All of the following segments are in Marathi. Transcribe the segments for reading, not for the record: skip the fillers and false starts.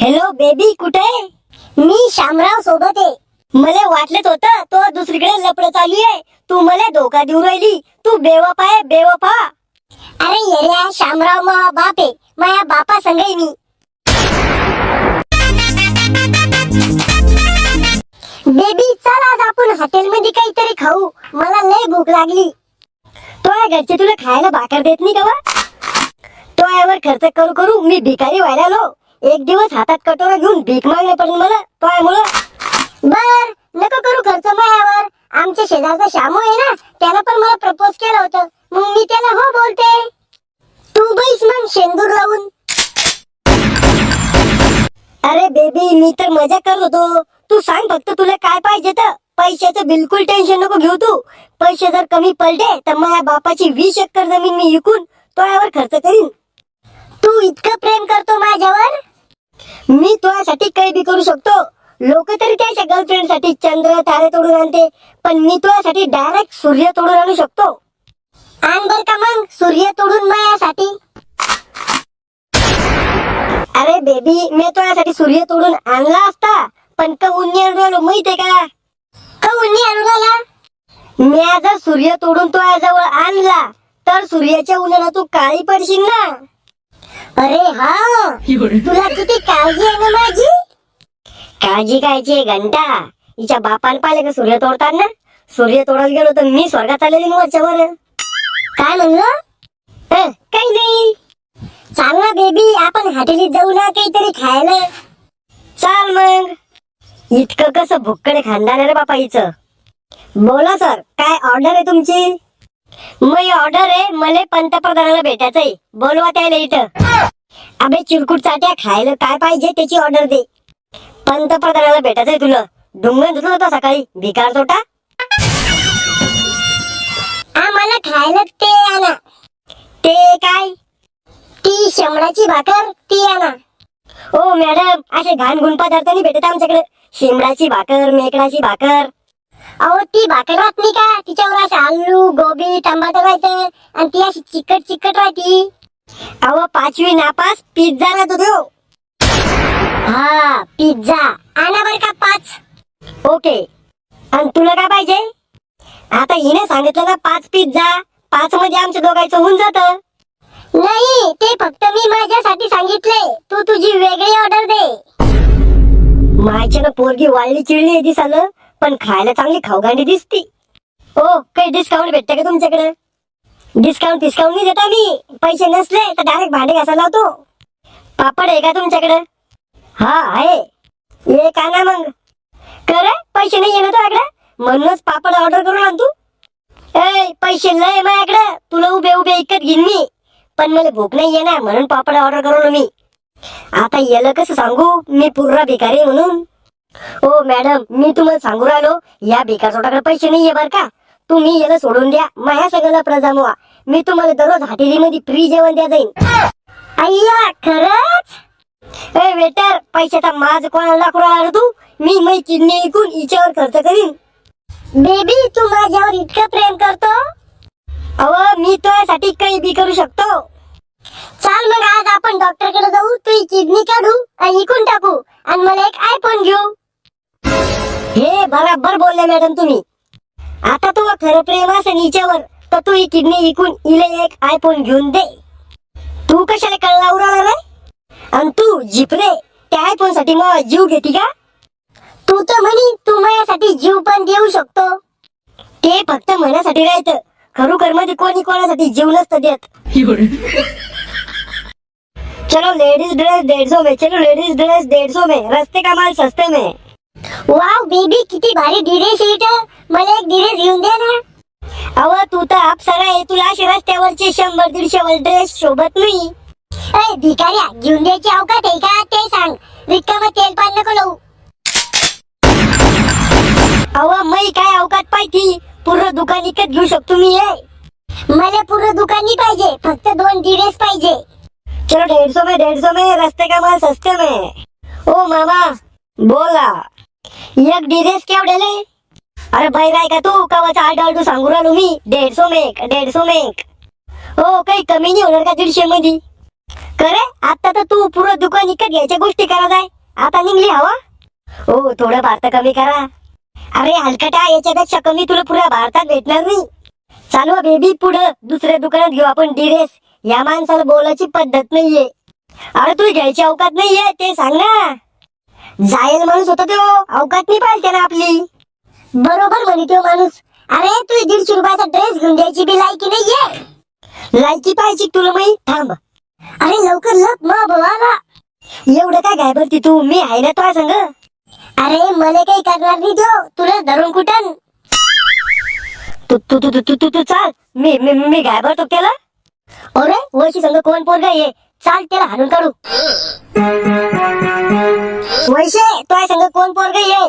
हॅलो बेबी, कुठे आहे? मी शामराव सोबत आहे. मला वाटलंच होतं तो दुसरीकडे लपड चालू आहे. तू मला धोका देऊ राहिली. तू बेवफा आहे, बेवफा. अरे येड्या, शामराव मा बाप आहे. माझ्या बापा संग आहे मी. बेबी चल, आज आपण हॉटेलमध्ये काहीतरी खाऊ. मला लय भूक लागली. तो घरचे तुला खायला भाकर देत नाही का वा? तो यावर खर्च करू करू मी भिकारी व्हायला आलो. एक दिवस हातात कटोरा घेऊन भीक मागणे पडेल मला तो मुळे. बर नको करू खर्च माझ्यावर. आमच्या शेजारचा श्यामू आहे ना, त्याला पण मला प्रपोज केलं होतं. मग मी त्याला हो बोलते. तू बैस मग शेंदूर लावून. अरे बेबी, मी तर मजा करत होतो. तू सांग फक्त तुला काय पाहिजे तर. पैशाचं बिलकुल टेन्शन नको घेऊ तू. पैसे जर कमी पडले तर माझ्या बापाची 20 एकर जमीन मी विकून तो यावर खर्च करीन. तू इतकं प्रेम करतो माझ्यावर? मी तुझ्यासाठी काही बी करू शकतो. लोक तरी त्याच्या गर्लफ्रेंड साठी चंद्र तारे तोडून आणते, पण मी तुझ्यासाठी डायरेक्ट सूर्य तोडून आणू शकतो. आण बर का मग सूर्य तोडून माझ्यासाठी. अरे बेबी, मी तुझ्यासाठी सूर्य तोडून आणला असता, पण कहून नाही आणून राहिलो माहितीये का? कहून नाही आणून राहिला? मी जर सूर्य तोडून तुझ्याजवळ आणला तर सूर्याच्या उन्हाळ्यात तू काळी पडशील ना. अरे हा, तुला किती काळजी आहे ना माझी. काळजी कायची घंटा. हिच्या बापान पाहिले का सूर्य तोडताना? सूर्य तोडायला गेलो तर मी स्वर्गात चाललेली वरच्यावर. काय म्हणलं? काही नाही. चाल ना बेबी, आपण हॉटेलीत जाऊ ना काहीतरी खायला. चाल मग. इतकं कसं भुक्कडे खानदार आहे रे बापा हिचं. बोला सर, काय ऑर्डर आहे तुमची? मग ऑर्डर आहे, मला पंतप्रधानाला भेटायचंय. बोलवा त्याला इथं. अबे चिरकुट चाट्या, खायला काय पाहिजे त्याची ऑर्डर दे. पंतप्रधानाला भेटायचंय तुला. डुंगण धुतलं होता सकाळी, भिकार तोटा. आम्हाला खायला ते आणा. ते काय? ती शेमडाची भाकर ती आणा. ओ मॅडम, असे घाण गुण पदार्थ नाही भेटत आमच्याकडे. शिमडाची भाकर, मेकडाची भाकर. अहो ती भाकर राहत नाही का, तिच्यावर असं आलू गोबी टमाटर राहतं आणि ती अशी चिकट चिकट राहती. अहो 5वी नापास पिझ्झा राहतो तो. हा पिझ्झा आणा बर का 5. ओके. आणि तुला काय पाहिजे? आता हिने सांगितलं ना 5 पिझ्झा. 5 मध्ये आमच्या दोघांचं होऊन जातं. नाही, ते फक्त मी माझ्यासाठी सांगितले. तू तुझी वेगळी ऑर्डर दे. मायच्यानं पोरगी वाळली चिडली दिसालं, पण खायला चांगली खाऊगांडी दिसती. ओ, काही डिस्काउंट भेटते का तुमच्याकडे? डिस्काउंट नाही देता मी. पैसे नसले तर डायरेक्ट भांडे घासायला लावतो. पापड आहे का तुमच्याकडे? हा आहे. एक आणा मग. कर, पैसे नाही येणार तुझ्याकडे, म्हणूनच पापड ऑर्डर करून आण तू. पैसे लय माझ्याकडे, तुला उभे उभे इकत घेईन मी. पण मला भूक नाही येणार म्हणून पापड ऑर्डर करून मी. आता याला कसं सांगू मी पूर्ण भिकारी म्हणून? ओ मॅडम, मी तुम्हाला सांगू राहिलो, या भिकार सोटाकडे पैसे नाहीये बर का. तुम्ही याला सोडून द्या. माझ्या सगळ्याला प्रजामुआ. मी तुम्हाला दररोज हॉटेलीमध्ये फ्री जेवण द्या जाईन. अय्या खरंच? वेटर, पैशाचा माझ कोणाला दाखवून राहिला तू? मी मै किडनी विकून हिच्यावर खर्च करीन. बेबी तू माझ्यावर इतकं प्रेम करतो? अहो, मी तुझ्यासाठी काही बी करू शकतो. चाल मग आज आपण डॉक्टर कडे जाऊ. तू किडनी काढू आणि इकून टाकू आणि मला एक आयफोन घेऊ. हे बराबर बोलले मॅडम तुम्ही. आता तू खरं प्रेम असेल हिच्यावर तर तू ही किडनी विकून हिला एक आयफोन घेऊन दे. तू कशाला कळला उराला? आणि तू जिपरे त्या आयफोन साठी मग जीव घेती का? तू तर म्हणी तू माझ्यासाठी जीव पण देऊ शकतो. ते फक्त मनासाठी राहतं. खरोखर मध्ये कोणी कोणासाठी जीव नसतं देत. चलो लेडीज ड्रेस 150 में. चलो लेडीज ड्रेस 150 में. रस्ते का माल सस्ते में. वाव बेबी, किती भारी ड्रेस आहे. मला एक ड्रेस घेऊन दे ना. अव तू तर अप्सरा आहे. तुला असे रस्त्यावरचे 100-150 ड्रेस शोभत नाही. भिकाऱ्या, घेऊन द्यायची अवकात आहे का ते सांग. रिकामं तेल पान नको लावू. अव मी काय अवकात पाहिजे? पूर्ण दुकान विकत घेऊ शकतो मी. मला पूर्ण दुकान नाही पाहिजे, फक्त 2 ड्रेस पाहिजे. चलो 150 में. रस्ते का माल सस्ते में. ओ मामा बोला, एक ड्रेस केवढ्याले? अरे बाई राय का तू? कवाचा आडू सांगू राहिलो मी. 150 में. हो, काही कमी नाही होणार का 150 मध्ये? करे आता तर तू पुरं दुकान विकत घ्यायच्या गोष्टी करत आहे. आता निघली हवा. हो थोडं भारत कमी करा. अरे हलकटा, याच्यापेक्षा कमी तुला पुऱ्या भारतात भेटणार नाही. चालू बेबी पुढं दुसऱ्या दुकानात घेऊ आपण ड्रेस. या माणसाला बोलायची पद्धत नाहीये. अरे तू घ्यायची अवकात नाहीये ते सांग ना. जायल माणूस होता तो, अवकात नाही पाहिजे ना आपली. बरोबर म्हणे तो माणूस. अरे तू 150 रुपयाचा ड्रेस घेऊन द्यायची बी लायकी नाहीये. लायकी पाहिजे तुला माही. थांब अरे लवकर लप मग भावाला. एवढं काय घाबरती तू, मी आहे ना तुझ्या संग. अरे मला काही करणार नाही तो, तुला धरून कुठं. तू तू तू तू तू तू चाल. मी घाबरतो त्याला. अरे वशी संग कोण पोरगा ये, चाल त्याला हाणून काढू. वैशे तुझ्या संग कोण पोरगा ये.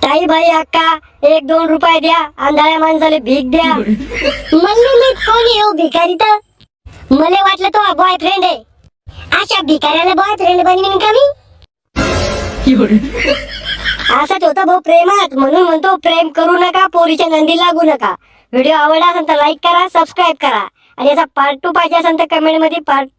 ताई भाई अक्का 1-2 रुपये द्या, आंधळ्या माणसाला भीक द्या. म्हणली मी कोण येऊ भिकारी तर. मला वाटलं तो बॉयफ्रेंड आहे. अशा भिकाऱ्याला बॉयफ्रेंड बनवीन का मी. असंच होतं भाऊ प्रेमात, म्हणून म्हणतो प्रेम करू नका, पोरीच्या नंदी लागू नका. व्हिडिओ आवडला असेल तर लाईक करा, सबस्क्राईब करा, आणि याचा पार्ट 2 पाहिजे असेल तर कमेंट मध्ये पार्ट 2